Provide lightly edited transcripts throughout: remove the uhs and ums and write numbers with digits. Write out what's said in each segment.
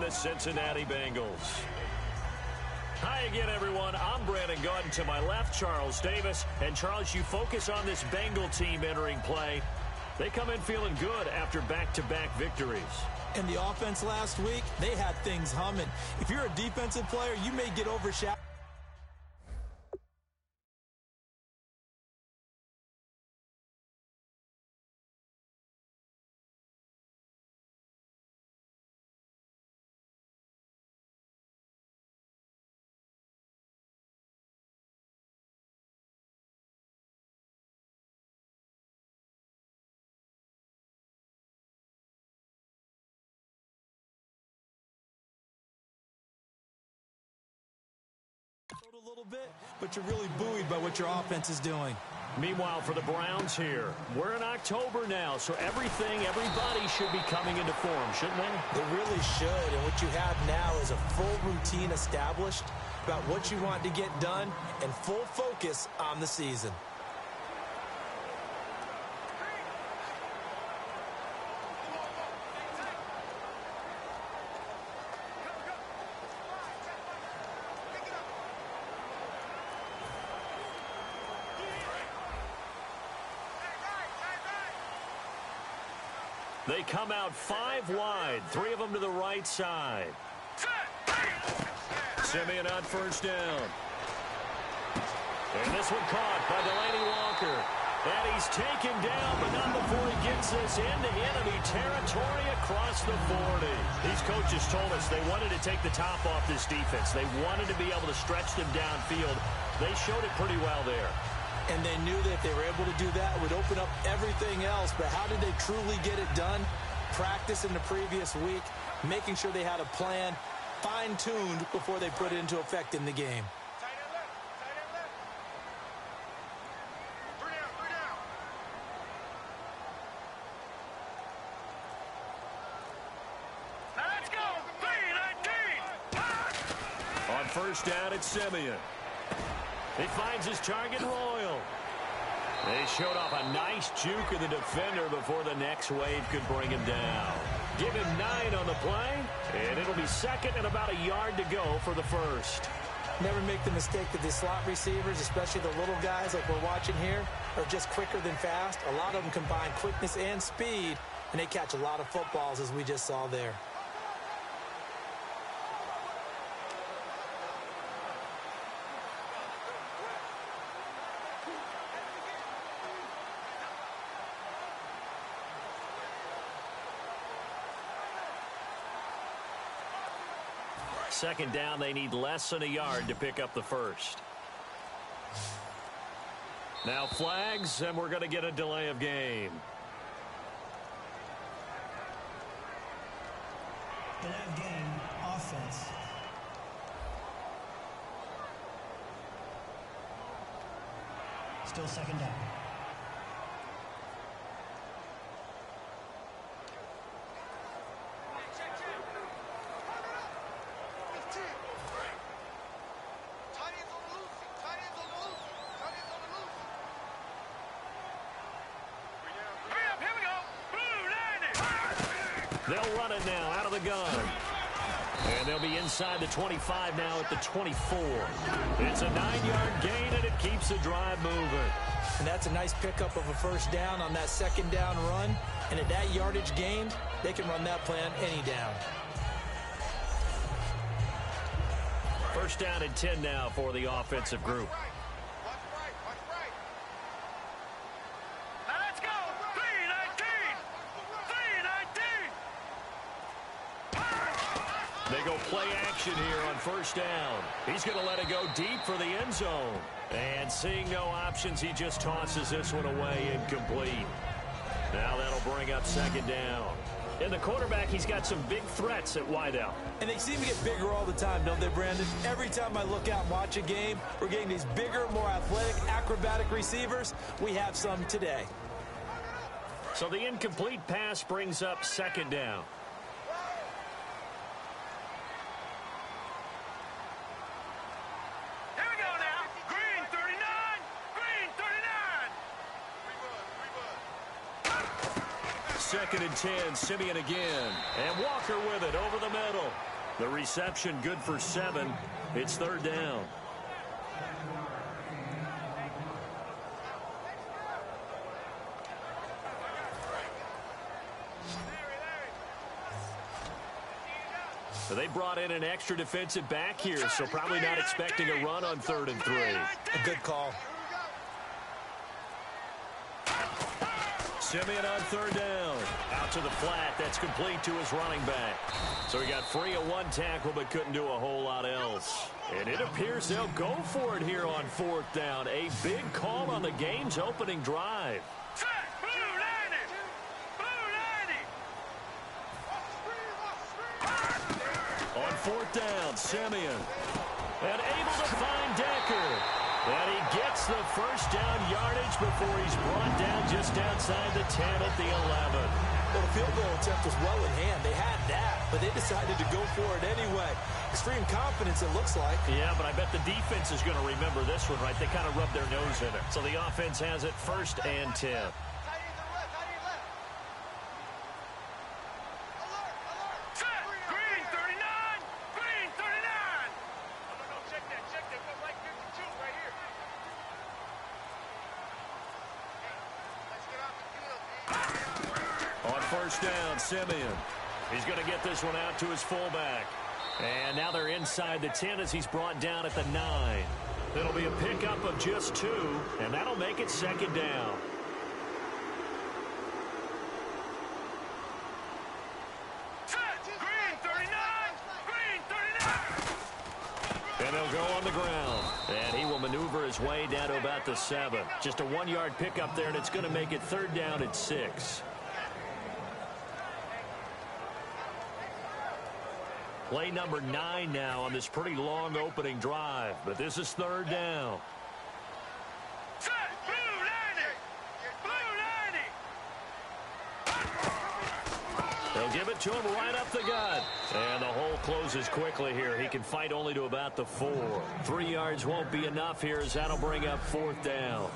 the Cincinnati Bengals. Hi again, everyone. I'm Brandon Gordon. To my left, Charles Davis. And, Charles, you focus on this Bengal team entering play. They come in feeling good after back-to-back victories. And the offense last week, they had things humming. If you're a defensive player, you may get overshadowed. A little bit, but you're really buoyed by what your offense is doing. Meanwhile, for the Browns here, we're in October now, so everybody should be coming into form, shouldn't they? They really should, and what you have now is a full routine established about what you want to get done and full focus on the season. They come out 5 wide, 3 of them to the right side. Simeon on first down. And this one caught by Delaney Walker. And he's taken down, but not before he gets this into enemy territory across the 40. These coaches told us they wanted to take the top off this defense. They wanted to be able to stretch them downfield. They showed it pretty well there. And they knew that if they were able to do that, it would open up everything else. But how did they truly get it done? Practice in the previous week, making sure they had a plan, fine-tuned before they put it into effect in the game. Let's go! 3-19! On first down, it's Simeon. He finds his target, Royal. They showed off a nice juke of the defender before the next wave could bring him down. Give him 9 on the play, and it'll be second and about a yard to go for the first. Never make the mistake that the slot receivers, especially the little guys like we're watching here, are just quicker than fast. A lot of them combine quickness and speed, and they catch a lot of footballs, as we just saw there. Second down, they need less than a yard to pick up the first. Now flags, and we're going to get a delay of game. Delay of game, offense. Still second down. They'll run it now out of the gun. And they'll be inside the 25 now at the 24. It's a 9-yard gain, and it keeps the drive moving. And that's a nice pickup of a first down on that second down run. And at that yardage gain, they can run that plan any down. First down and 10 now for the offensive group. Let's go! 3-19! They go play action here on first down. He's going to let it go deep for the end zone. And seeing no options, he just tosses this one away incomplete. Now that'll bring up second down. And the quarterback, he's got some big threats at wideout. And they seem to get bigger all the time, don't they, Brandon? Every time I look out and watch a game, we're getting these bigger, more athletic, acrobatic receivers. We have some today. So the incomplete pass brings up second down. Here we go now. Green 39. Green 39. Second and 10, Simeon again. And Walker with it over the middle. The reception good for 7. It's third down. So they brought in an extra defensive back here, so probably not expecting a run on 3rd and 3. A good call. Simeon on 3rd down. Out to the flat. That's complete to his running back. So he got free of 1 tackle but couldn't do a whole lot else. And it appears they'll go for it here on 4th down. A big call on the game's opening drive. On 4th down, Simeon. And able to find Decker. And he gets the first down yardage before he's brought down just outside the 10 at the 11. Well, the field goal attempt was well in hand. They had that, but they decided to go for it anyway. Extreme confidence, it looks like. Yeah, but I bet the defense is going to remember this one, right? They kind of rubbed their nose in it. So the offense has it 1st and 10. On 1st down, Simeon. He's going to get this one out to his fullback. And now they're inside the 10 as he's brought down at the 9. It'll be a pickup of just 2, and that'll make it 2nd down. And they'll go on the ground. And he will maneuver his way down to about the 7. Just a 1-yard pickup there, and it's going to make it 3rd down at 6. Play number 9 now on this pretty long opening drive. But this is 3rd down. They'll give it to him right up the gut. And the hole closes quickly here. He can fight only to about the 4. 3 yards won't be enough here as that'll bring up 4th down.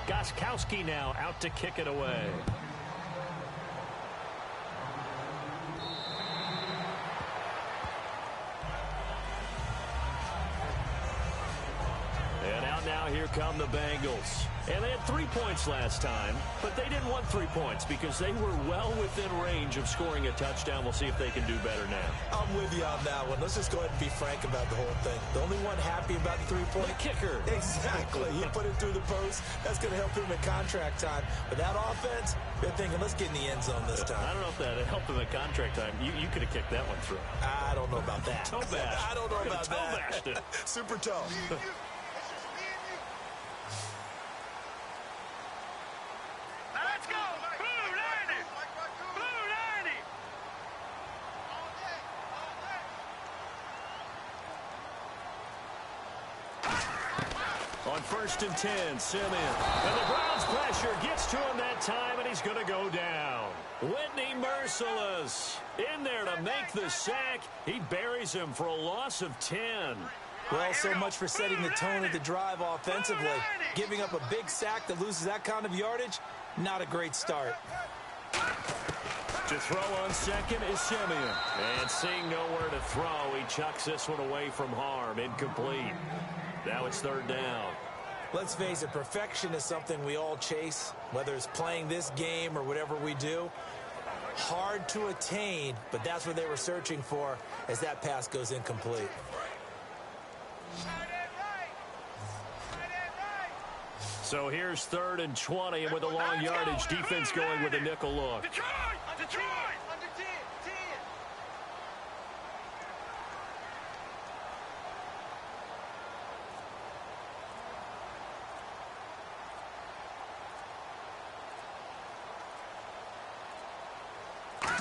Goskowski now out to kick it away. And out now, here come the Bengals. And they had 3 points last time, but they didn't want 3 points because they were well within range of scoring a touchdown. We'll see if they can do better now. I'm with you on that one. Let's just go ahead and be frank about the whole thing. The only one happy about the 3-point kicker. Exactly. He put it through the post. That's going to help him in contract time. But that offense, they're thinking, let's get in the end zone this time. I don't know if that helped him at contract time. You could have kicked that one through. I don't know about that. Toe bash. I don't know about toe that. bashed it. Super toe. On 1st and 10, Simeon. And the Browns pressure gets to him that time, and he's going to go down. Whitney Merciless in there to make the sack. He buries him for a loss of 10. Well, so much for setting the tone of the drive offensively. Giving up a big sack that loses that kind of yardage, not a great start. To throw on 2nd is Simeon. And seeing nowhere to throw, he chucks this one away from harm. Incomplete. Now it's 3rd down. Let's face it, perfection is something we all chase, whether it's playing this game or whatever we do. Hard to attain, but that's what they were searching for as that pass goes incomplete. So here's 3rd and 20, and with a long yardage, defense going with a nickel look.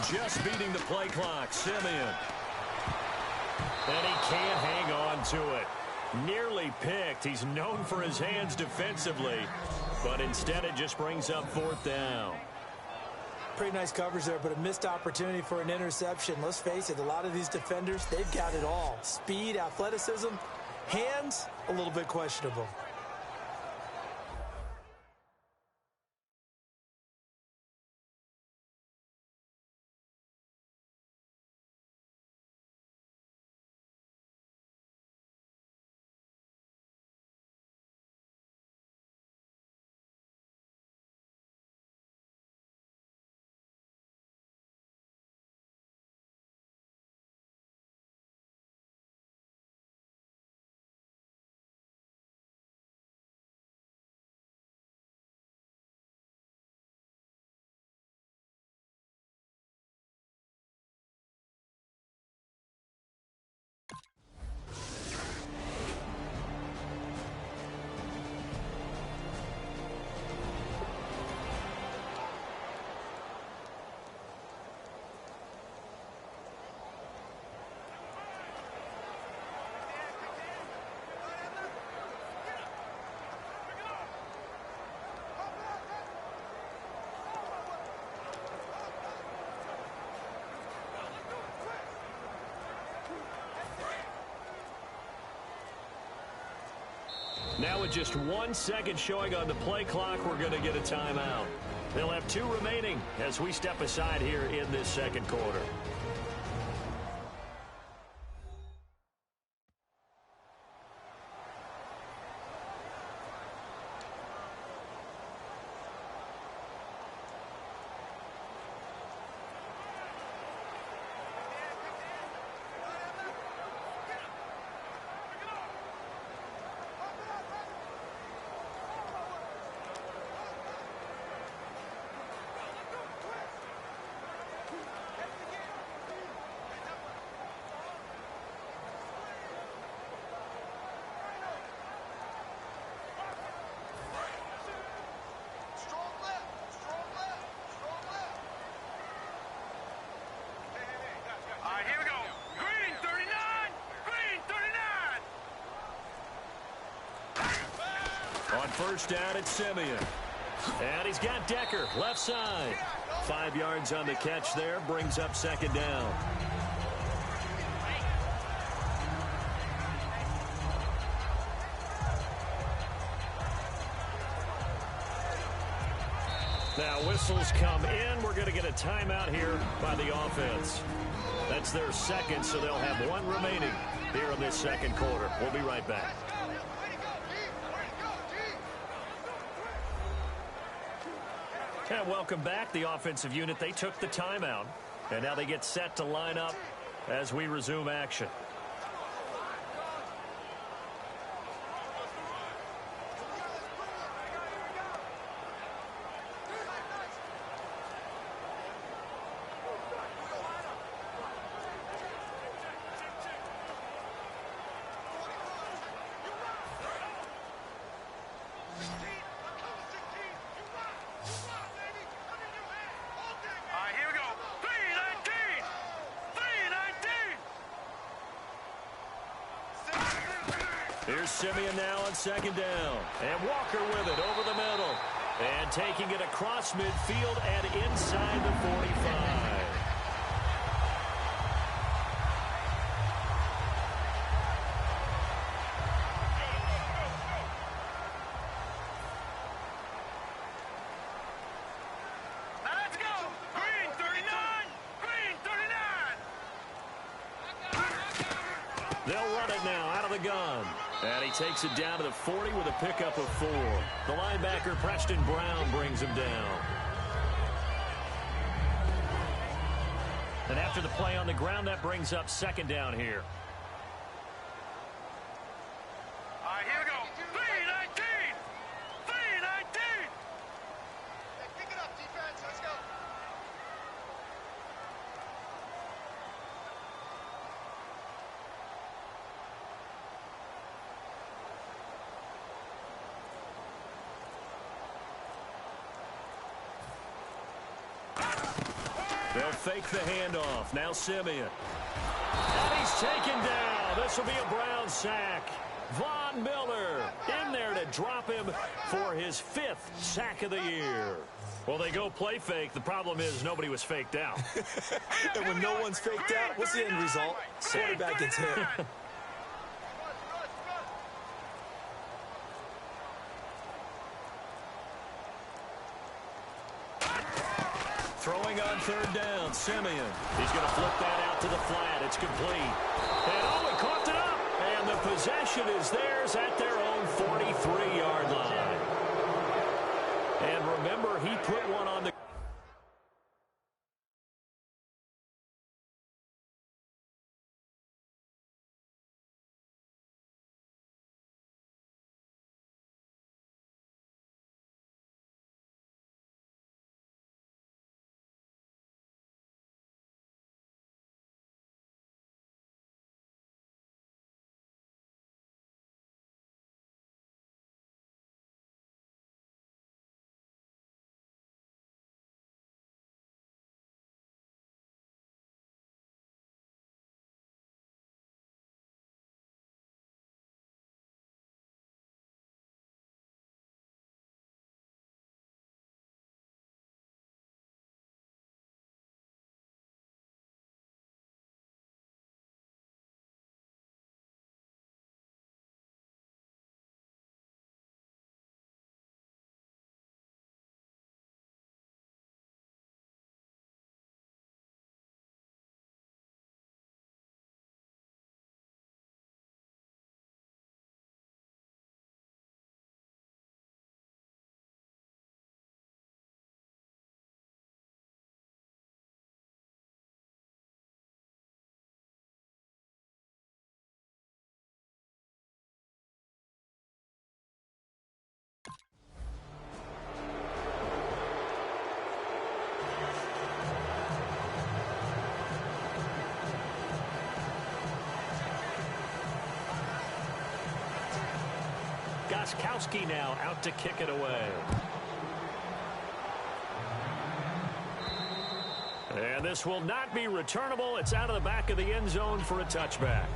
Just beating the play clock, Simeon. And he can't hang on to it. Nearly picked. He's known for his hands defensively, but instead it just brings up 4th down. Pretty nice coverage there, but a missed opportunity for an interception. Let's face it, a lot of these defenders, they've got it all. Speed, athleticism, hands, a little bit questionable. Now with just 1 second showing on the play clock, we're going to get a timeout. They'll have 2 remaining as we step aside here in this second quarter. On first down, it's Simeon. And he's got Decker, left side. 5 yards on the catch there, brings up 2nd down. Now whistles come in. We're going to get a timeout here by the offense. That's their second, so they'll have 1 remaining here in this second quarter. We'll be right back. And welcome back. The offensive unit, they took the timeout, and now they get set to line up as we resume action. Here's Simeon now on 2nd down. And Walker with it over the middle. And taking it across midfield and inside the 45. Let's go! Green 39! Green 39! They'll run it now out of the gun. And he takes it down to the 40 with a pickup of 4. The linebacker, Preston Brown, brings him down. And after the play on the ground, that brings up second down here. All right, here we go. 3-19. 3-19. Hey, pick it up, defense. Let's go. They'll fake the handoff. Now Simeon. And he's taken down. This will be a Brown sack. Von Miller in there to drop him for his 5th sack of the year. Well, they go play fake. The problem is nobody was faked out. And when no one's faked out, what's the end result? Quarterback gets hit. Throwing on third down, Simeon. He's going to flip that out to the flat. It's complete. And oh, he coughed it up. And the possession is theirs at their own 43-yard line. And remember, he put one on the... Goskowski now out to kick it away. And this will not be returnable. It's out of the back of the end zone for a touchback.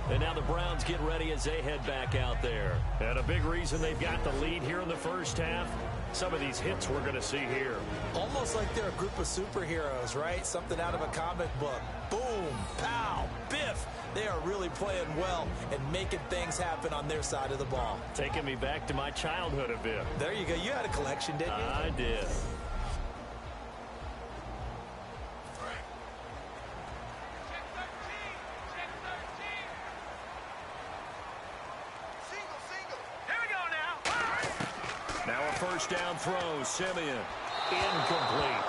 And now the Browns get ready as they head back out there. And a big reason they've got the lead here in the first half, some of these hits we're going to see here. Almost like they're a group of superheroes, right? Something out of a comic book. Boom, pow, biff. They are really playing well and making things happen on their side of the ball. Taking me back to my childhood a bit. There you go. You had a collection, didn't you? I did. Now a first down throw, Simeon. Incomplete.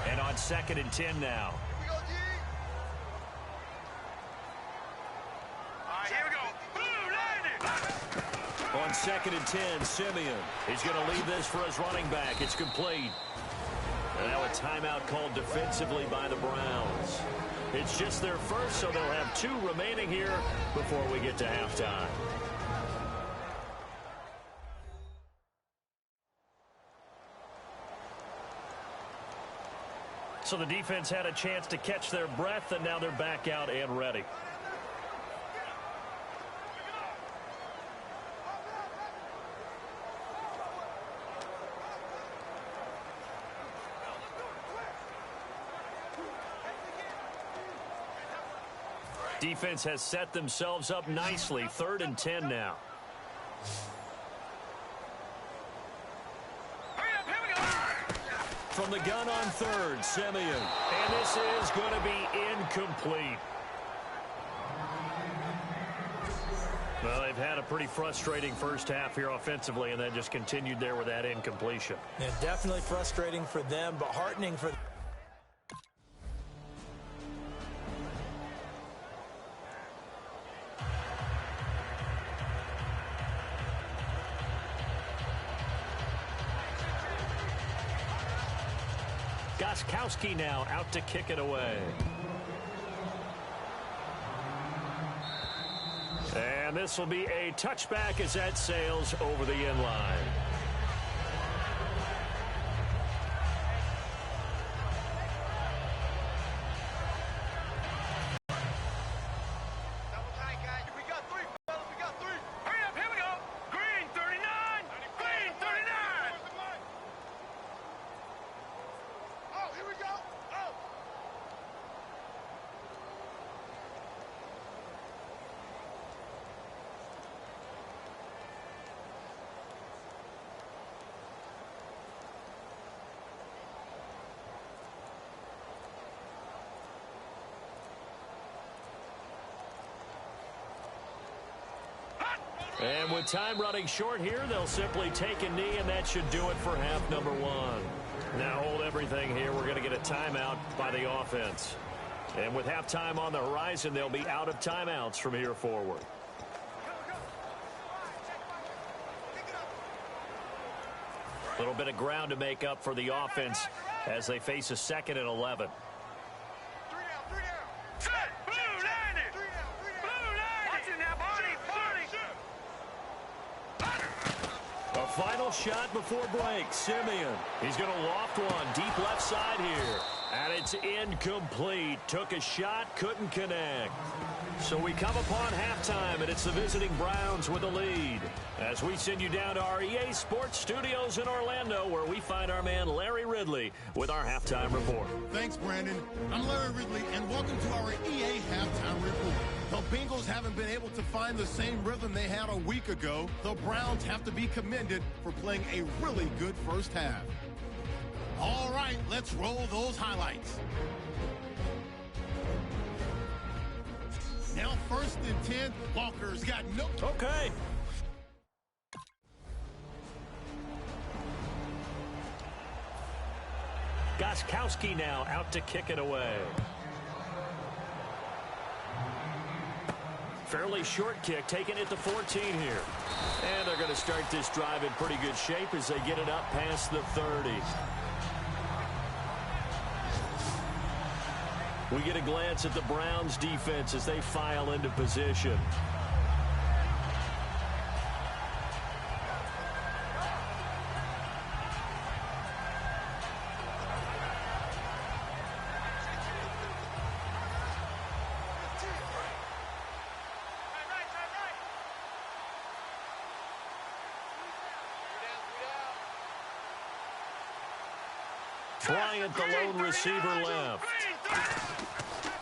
And on 2nd and 10 now. Here we go. On 2nd and 10, Simeon. He's going to leave this for his running back. It's complete. And now a timeout called defensively by the Browns. It's just their first, so they'll have 2 remaining here before we get to halftime. So the defense had a chance to catch their breath, and now they're back out and ready. Defense has set themselves up nicely. 3rd and 10 now. From the gun on 3rd, Simeon. And this is going to be incomplete. Well, they've had a pretty frustrating first half here offensively, and then just continued there with that incompletion. Yeah, definitely frustrating for them, but heartening for Gostkowski now out to kick it away. And this will be a touchback as that sails over the end line. Double tight, guys. We got three, fellas. We got three. Hurry up. Here we go. Green 39. Green 39. Oh, here we go. Oh. And with time running short here, they'll simply take a knee, and that should do it for half number one. Now hold everything here. We're going to get a timeout by the offense. And with halftime on the horizon, they'll be out of timeouts from here forward. A little bit of ground to make up for the offense as they face a 2nd and 11. Three down. Set. Blue 90. Blue 90. Watch it now, Barney. A final shot before break. Simeon. He's going to loft one deep left side here. And it's incomplete. Took a shot, couldn't connect. So we come upon halftime, and it's the visiting Browns with the lead. As we send you down to our EA Sports Studios in Orlando, where we find our man Larry Ridley with our halftime report. Thanks, Brandon. I'm Larry Ridley, and welcome to our EA Halftime Report. The Bengals haven't been able to find the same rhythm they had a week ago. The Browns have to be commended for playing a really good first half. All right, let's roll those highlights. Now 1st and 10, Walker's got no... Okay. Gostkowski now out to kick it away. Fairly short kick, taking it to 14 here. And they're going to start this drive in pretty good shape as they get it up past the 30. We get a glance at the Browns defense as they file into position. Bryant, the lone receiver, left.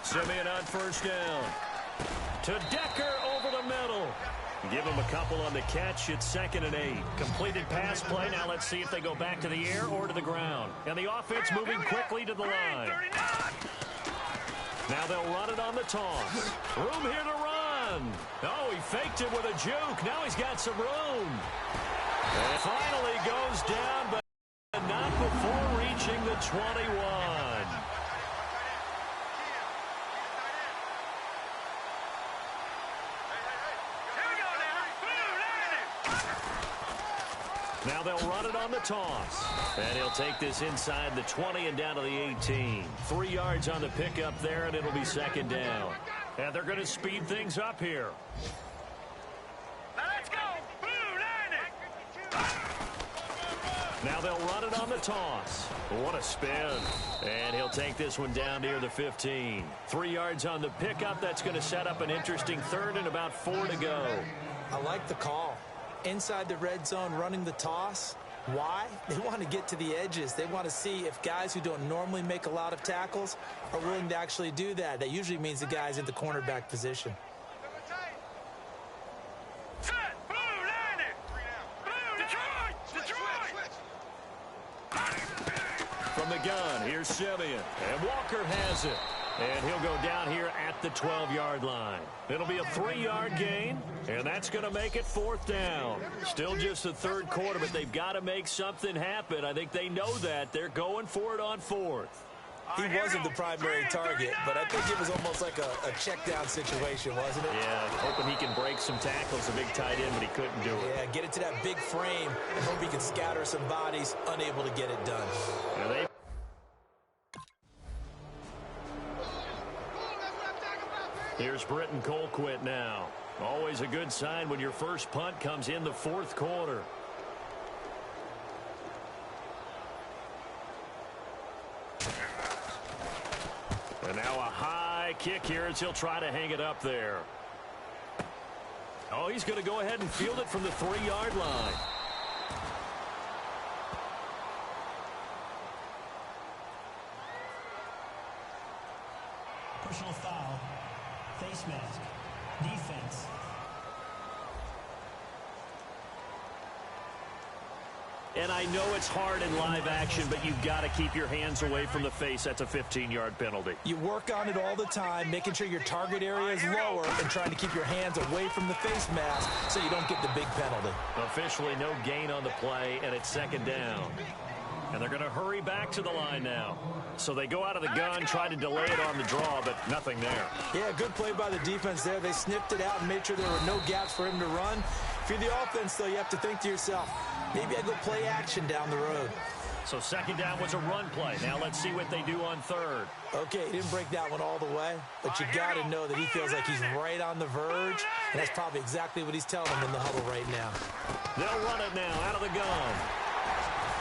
Simeon on 1st down. To Decker over the middle. Give him a couple on the catch. It's 2nd and 8. Completed pass play. Now let's see if they go back to the air or to the ground. And the offense moving quickly to the line. Now they'll run it on the toss. Room here to run. Oh, he faked it with a juke. Now he's got some room. And finally goes down, but not before reaching the 21. Now they'll run it on the toss. And he'll take this inside the 20 and down to the 18. 3 yards on the pickup there, and it'll be 2nd down. And they're going to speed things up here. Let's go. Blue 90. Now they'll run it on the toss. What a spin. And he'll take this one down near the 15. 3 yards on the pickup. That's going to set up an interesting 3rd and about 4 to go. I like the call. Inside the red zone running the toss. Why? They want to get to the edges. They want to see if guys who don't normally make a lot of tackles are willing to actually do that. That usually means the guy's in the cornerback position. Set. Blue 90. Blue Detroit. From the gun, here's Simeon. And Walker has it. And he'll go down here at the 12-yard line. It'll be a 3-yard gain, and that's going to make it 4th down. Still just the 3rd quarter, but they've got to make something happen. I think they know that. They're going for it on 4th. He wasn't the primary target, but I think it was almost like a check-down situation, wasn't it? Yeah, hoping he can break some tackles, a big tight end, but he couldn't do it. Yeah, get it to that big frame and hope he can scatter some bodies, unable to get it done. Yeah, Here's Britton Colquitt now. Always a good sign when your first punt comes in the 4th quarter. And now a high kick here as he'll try to hang it up there. Oh, he's going to go ahead and field it from the 3-yard line. Personal foul. Face mask. Defense. And I know it's hard in live action, but you've got to keep your hands away from the face. That's a 15-yard penalty. You work on it all the time, making sure your target area is lower and trying to keep your hands away from the face mask so you don't get the big penalty. Officially no gain on the play, and it's 2nd down. And they're going to hurry back to the line now. So they go out of the gun, try to delay it on the draw, but nothing there. Yeah, good play by the defense there. They sniffed it out and made sure there were no gaps for him to run. If you're the offense, though, you have to think to yourself, maybe I go play action down the road. So 2nd down was a run play. Now let's see what they do on 3rd. Okay, he didn't break that one all the way, but you got to know that he feels like he's right on the verge, and that's probably exactly what he's telling him in the huddle right now. They'll run it now out of the gun.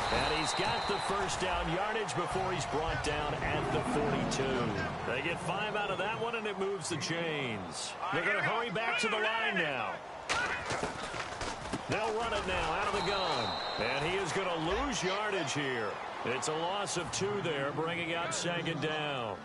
And he's got the 1st down yardage before he's brought down at the 42. They get 5 out of that one, and it moves the chains. They're going to hurry back to the line now. They'll run it now out of the gun. And he is going to lose yardage here. It's a loss of 2 there, bringing up 2nd down.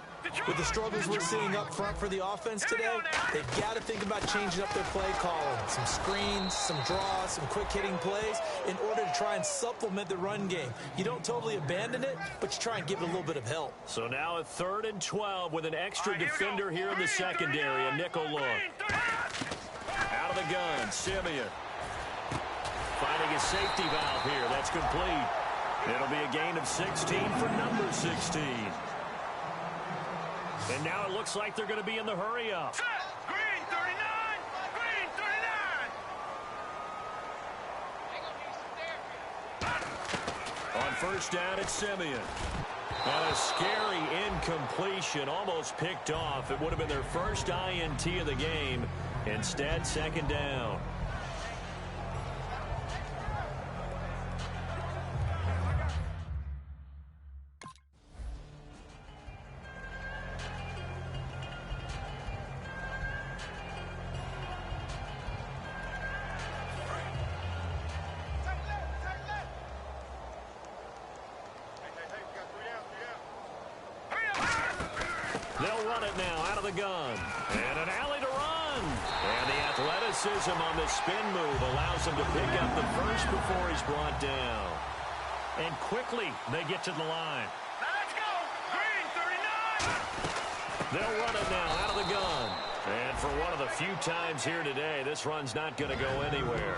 With the struggles we're seeing up front for the offense today, they've got to think about changing up their play calling. Some screens, some draws, some quick-hitting plays in order to try and supplement the run game. You don't totally abandon it, but you try and give it a little bit of help. So now a 3rd and 12 with an extra defender here in the secondary. A nickel look. Out of the gun, Simeon. Finding a safety valve here. That's complete. It'll be a gain of 16 for number 16. And now it looks like they're going to be in the hurry-up. Green 39! Green 39! On 1st down, it's Simeon. And a scary incompletion, almost picked off. It would have been their first INT of the game. Instead, 2nd down. They'll run it now out of the gun. And an alley to run. And the athleticism on the spin move allows him to pick up the 1st before he's brought down. And quickly they get to the line. Now let's go! Green 39! They'll run it now out of the gun. And for one of the few times here today, this run's not going to go anywhere.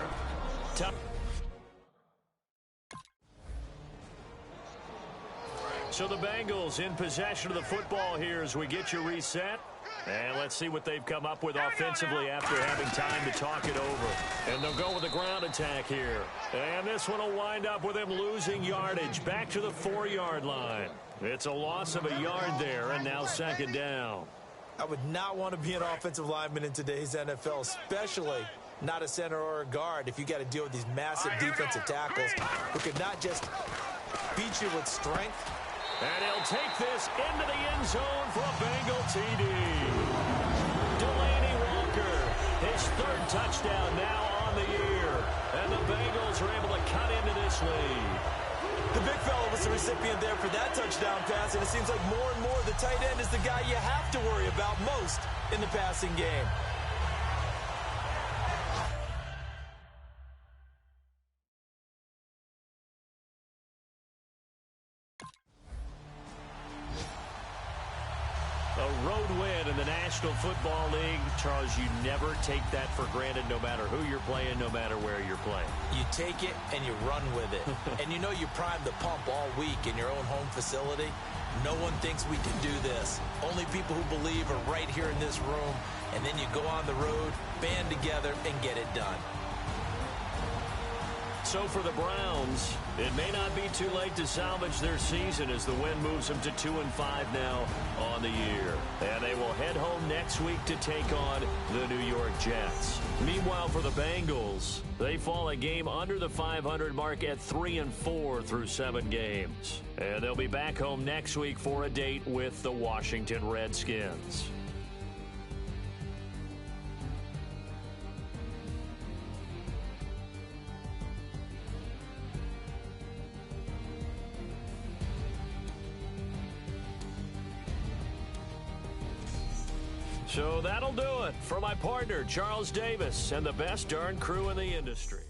So the Bengals in possession of the football here as we get you reset. And let's see what they've come up with offensively after having time to talk it over. And they'll go with a ground attack here. And this one will wind up with him losing yardage back to the 4-yard line. It's a loss of a yard there, and now 2nd down. I would not want to be an offensive lineman in today's NFL, especially not a center or a guard, if you got to deal with these massive defensive tackles who could not just beat you with strength. And he'll take this into the end zone for a Bengal TD. Delaney Walker, his 3rd touchdown now on the year. And the Bengals are able to cut into this lead. The big fella was the recipient there for that touchdown pass, and it seems like more and more the tight end is the guy you have to worry about most in the passing game. A National Football League, Charles, you never take that for granted no matter who you're playing, no matter where you're playing. You take it and you run with it. And you know you primed the pump all week in your own home facility. No one thinks we can do this. Only people who believe are right here in this room. And then you go on the road, band together, and get it done. So for the Browns, it may not be too late to salvage their season as the win moves them to 2-5 now on the year. And they will head home next week to take on the New York Jets. Meanwhile, for the Bengals, they fall a game under the 500 mark at 3-4 through 7 games. And they'll be back home next week for a date with the Washington Redskins. So that'll do it for my partner, Charles Davis, and the best darn crew in the industry.